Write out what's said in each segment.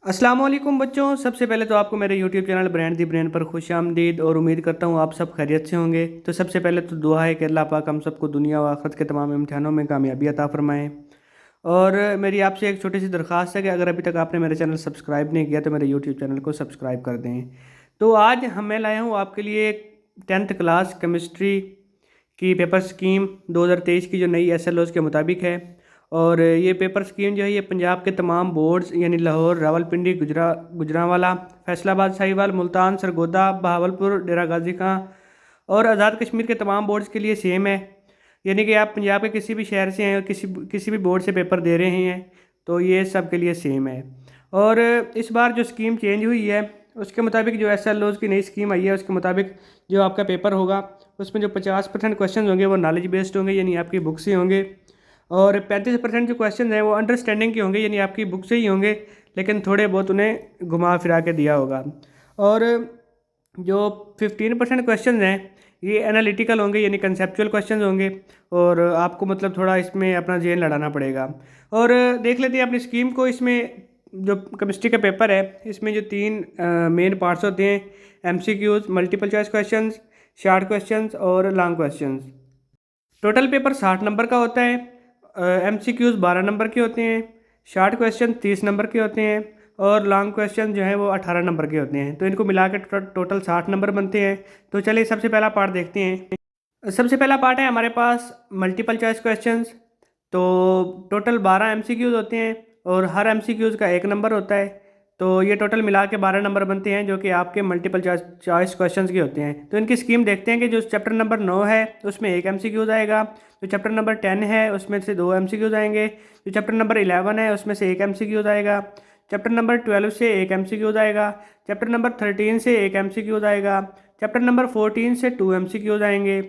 अस्सलाम वालेकुम बच्चों। सबसे पहले तो आपको मेरे यूट्यूब चैनल ब्रांड दी ब्रेन पर खुश आमदीद और उम्मीद करता हूँ आप सब खैरियत से होंगे। तो सबसे पहले तो दुआ है कि अल्लाह पाक हम सबको दुनिया व आखिरत के तमाम इम्तिहानों में कामयाबी अता फरमाएँ। और मेरी आपसे एक छोटी सी दरख्वास्त है कि अगर अभी तक आपने मेरे चैनल सब्सक्राइब नहीं किया तो मेरे यूट्यूब चैनल को सब्सक्राइब कर दें। तो आज मैं लाया हूँ आपके लिए 10th क्लास केमिस्ट्री की पेपर स्कीम 2023 की जो नई SLOs के मुताबिक है। और ये पेपर स्कीम जो है ये पंजाब के तमाम बोर्ड्स यानी लाहौर, रावलपिंडी, गुजरांवाला, फैसलाबाद, साहिवाल, मुल्तान, सरगोदा, बहावलपुर, डेरा गाजी खां और आज़ाद कश्मीर के तमाम बोर्ड्स के लिए सेम है। यानी कि आप पंजाब के किसी भी शहर से हैं और किसी भी बोर्ड से पेपर दे रहे हैं तो ये सब के लिए सेम है। और इस बार जो स्कीम चेंज हुई है उसके मुताबिक जो SLOs की नई स्कीम आई है उसके मुताबिक जो आपका पेपर होगा उसमें जो 50% क्वेश्चन होंगे वो नॉलेज बेस्ड होंगे यानी आपकी बुक से होंगे। और 35% जो क्वेश्चन हैं वो अंडरस्टैंडिंग के होंगे यानी आपकी बुक से ही होंगे, लेकिन थोड़े बहुत उन्हें घुमा फिरा के दिया होगा। और जो 15% क्वेश्चन हैं ये एनालिटिकल होंगे यानी कंसेप्चुअल क्वेश्चन होंगे और आपको मतलब थोड़ा इसमें अपना जेन लड़ाना पड़ेगा। और देख लेते हैं अपनी स्कीम को। इसमें जो केमिस्ट्री का पेपर है इसमें जो 3 मेन पार्ट्स होते हैं MCQs, multiple choice questions, short questions और long questions. Total paper 60 number का होता है। MCQs 12 नंबर के होते हैं, शॉर्ट क्वेश्चन 30 नंबर के होते हैं और लॉन्ग क्वेश्चन जो है वो 18 नंबर के होते हैं। तो इनको मिला के टोटल 60 नंबर बनते हैं। तो चलिए सबसे पहला पार्ट देखते हैं। सबसे पहला पार्ट है हमारे पास मल्टीपल चॉइस क्वेश्चंस। तो टोटल 12 MCQs होते हैं और हर MCQs का 1 नंबर होता है। तो ये टोटल मिला के 12 नंबर बनते हैं जो कि आपके मल्टीपल चॉइस क्वेश्चंस के होते हैं। तो इनकी स्कीम देखते हैं कि जो चैप्टर नंबर 9 है उसमें 1 MCQs आएगा, जो चैप्टर नंबर 10 है उसमें से 2 MCQs आएंगे, जो चैप्टर नंबर 11 है उसमें से 1 MCQs आएगा, चैप्टर नंबर 12 से 1 MCQs आएगा, चैप्टर नंबर 13 से 1 MCQs आएगा, चैप्टर नंबर 14 से 2 MCQs आएंगे,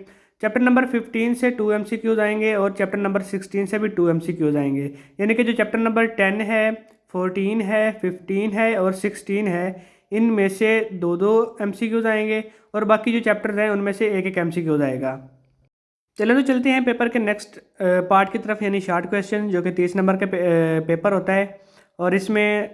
चैप्टर नंबर 15 से 2 MCQs आएंगे और चैप्टर नंबर 16 से भी 2 MCQs आएंगे। यानी कि जो चैप्टर नंबर 10 है, 14 है, 15 है और 16 है इनमें से 2 MCQs आएंगे और बाकी जो चैप्टर्स हैं उनमें से 1 MCQs आएगा। चलो तो चलते हैं पेपर के नेक्स्ट पार्ट की तरफ यानी शॉर्ट क्वेश्चन जो कि 30 नंबर के पेपर होता है। और इसमें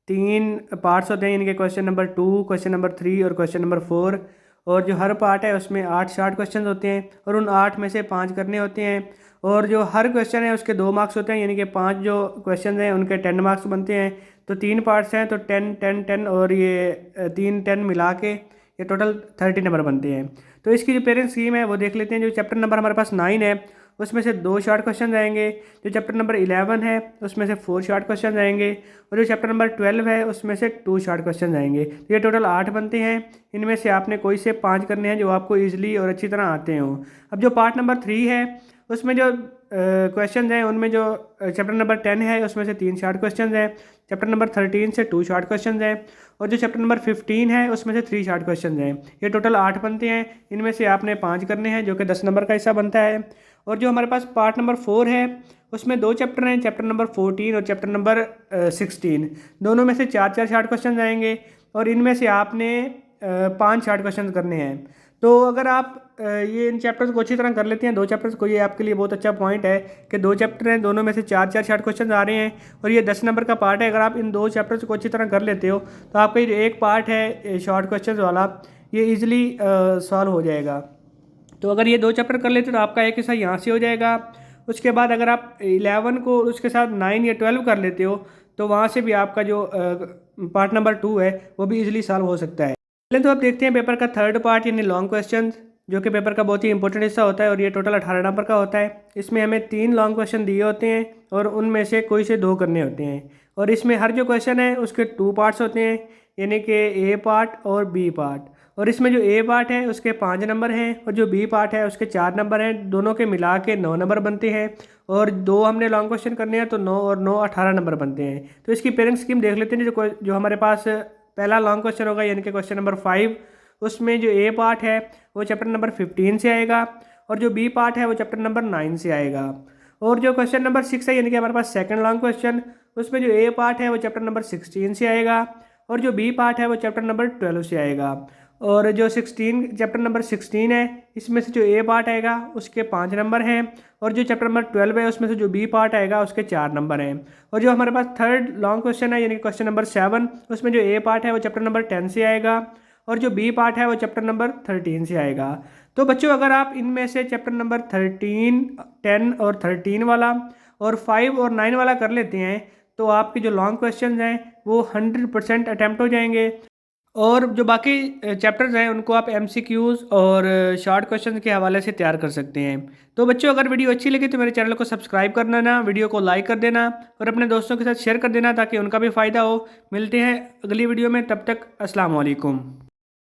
3 पार्ट्स होते हैं यानी कि क्वेश्चन नंबर 2, क्वेश्चन नंबर 3 और क्वेश्चन नंबर 4। और जो हर पार्ट है उसमें 8 शॉर्ट क्वेश्चन होते हैं और उन 8 में से 5 करने होते हैं। और जो हर क्वेश्चन है उसके 2 मार्क्स होते हैं यानी कि 5 जो क्वेश्चन हैं उनके 10 मार्क्स बनते हैं। तो 3 पार्ट्स हैं तो 10 10 10 और ये 3 10 मिला के ये टोटल 30 नंबर बनते हैं। तो इसकी जो पेरेंट स्कीम है वो देख लेते हैं। जो चैप्टर नंबर हमारे पास 9 है उसमें से 2 शॉर्ट क्वेश्चन आएंगे, जो चैप्टर नंबर 11 है उसमें से 4 शॉर्ट क्वेश्चन आएंगे और जो चैप्टर नंबर 12 है उसमें से 2 शॉर्ट क्वेश्चन आएंगे। तो ये टोटल 8 बनते हैं। इनमें से आपने कोई से 5 करने हैं जो आपको ईजिली और अच्छी तरह आते हों। अब जो पार्ट नंबर 3 है उसमें जो क्वेश्चन हैं उनमें जो चैप्टर नंबर 10 है उसमें से 3 शॉर्ट क्वेश्चन हैं, चैप्टर नंबर 13 से 2 शॉर्ट क्वेश्चन हैं और जो चैप्टर नंबर 15 है उसमें से 3 शॉर्ट क्वेश्चन हैं। ये टोटल 8 बनते हैं। इनमें से आपने 5 करने हैं जो कि 10 नंबर का हिस्सा बनता है। और जो हमारे पास पार्ट नंबर 4 है उसमें 2 चैप्टर हैं, चैप्टर नंबर 14 और चैप्टर नंबर 16। दोनों में से 4 शॉर्ट क्वेश्चन आएंगे और इनमें से आपने 5 शॉर्ट क्वेश्चन करने हैं। तो अगर आप ये इन चैप्टर्स को अच्छी तरह कर लेते हैं, 2 चैप्टर्स को, ये आपके लिए बहुत अच्छा पॉइंट है कि 2 चैप्टर हैं, दोनों में से 4 शॉर्ट क्वेश्चन आ रहे हैं और ये 10 नंबर का पार्ट है। अगर आप इन 2 चैप्टर्स को अच्छी तरह कर लेते हो तो आपका ये एक पार्ट है शॉर्ट क्वेश्चन वाला ये ईजिली सॉल्व हो जाएगा। तो अगर ये 2 चैप्टर कर लेते हो तो आपका एक हिस्सा यहाँ से हो जाएगा। उसके बाद अगर आप 11 को उसके साथ 9 या 12 कर लेते हो तो वहाँ से भी आपका जो पार्ट नंबर 2 है वो भी ईजिली सॉल्व हो सकता है। पहले तो आप देखते हैं पेपर का थर्ड पार्ट यानी लॉन्ग क्वेश्चन जो कि पेपर का बहुत ही इंपॉर्टेंट हिस्सा होता है और ये टोटल 18 नंबर का होता है। इसमें हमें 3 लॉन्ग क्वेश्चन दिए होते हैं और उनमें से कोई से 2 करने होते हैं। और इसमें हर जो क्वेश्चन है उसके 2 पार्ट्स होते हैं यानी कि A पार्ट और B पार्ट। और इसमें जो A पार्ट है उसके 5 नंबर हैं और जो B पार्ट है उसके 4 नंबर हैं। दोनों के मिला के 9 नंबर बनते हैं और 2 हमने लॉन्ग क्वेश्चन करने हैं तो 9 और 9 18 नंबर बनते हैं। तो इसकी पेरेंट स्कीम देख लेते हैं। जो हमारे पास पहला लॉन्ग क्वेश्चन होगा यानी कि क्वेश्चन नंबर 5, उसमें जो A पार्ट है वो चैप्टर नंबर 15 से आएगा और जो B पार्ट है वो चैप्टर नंबर 9 से आएगा। और जो क्वेश्चन नंबर 6 है यानी कि हमारे पास सेकंड लॉन्ग क्वेश्चन, उसमें जो A पार्ट है वो चैप्टर नंबर 16 से आएगा और जो B पार्ट है वो चैप्टर नंबर 12 से आएगा। और जो 16 चैप्टर नंबर 16 है इसमें से जो ए पार्ट आएगा उसके 5 नंबर हैं, और जो चैप्टर नंबर 12 है उसमें से जो बी पार्ट आएगा उसके 4 नंबर हैं। और जो हमारे पास थर्ड लॉन्ग क्वेश्चन है यानी कि क्वेश्चन नंबर 7, उसमें जो ए पार्ट है वो चैप्टर नंबर 10 से आएगा, और जो बी पार्ट है वो चैप्टर नंबर 13 से आएगा। तो बच्चों अगर आप इनमें से चैप्टर नंबर 13, 10 और 13 वाला और 5 और 9 वाला कर लेते हैं तो आपके जो लॉन्ग क्वेश्चन हैं वो 100% अटैम्प्ट हो जाएंगे, और जो बाकी चैप्टर्स हैं उनको आप एमसीक्यूज़ और शॉर्ट क्वेश्चन के हवाले से तैयार कर सकते हैं। तो बच्चों अगर वीडियो अच्छी लगी तो मेरे चैनल को सब्सक्राइब कर देना, वीडियो को लाइक कर देना और अपने दोस्तों के साथ शेयर कर देना ताकि उनका भी फ़ायदा हो। मिलते हैं अगली वीडियो में, तब तक अस्सलाम वालेकुम।